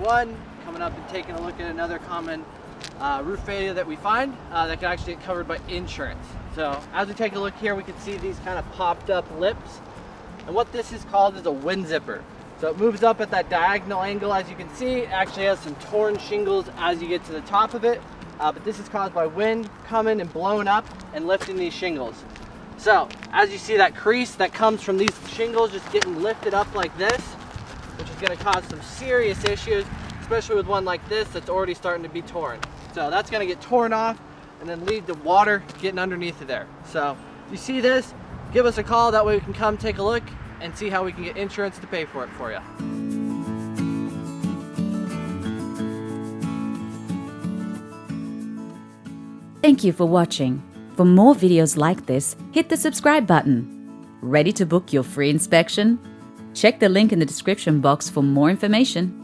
one, coming up and taking a look at another common roof failure that we find that can actually get covered by insurance. So as we take a look here, we can see these kind of popped up lips. And what this is called is a wind zipper. So it moves up at that diagonal angle, as you can see. It actually has some torn shingles as you get to the top of it. But this is caused by wind coming and blowing up and lifting these shingles. So as you see, that crease that comes from these shingles just getting lifted up like this, which is going to cause some serious issues, especially with one like this that's already starting to be torn. So that's going to get torn off and then lead to water getting underneath of there. So if you see this, give us a call. That way we can come take a look and see how we can get insurance to pay for it for you. Thank you for watching. For more videos like this, hit the subscribe button. Ready to book your free inspection? Check the link in the description box for more information.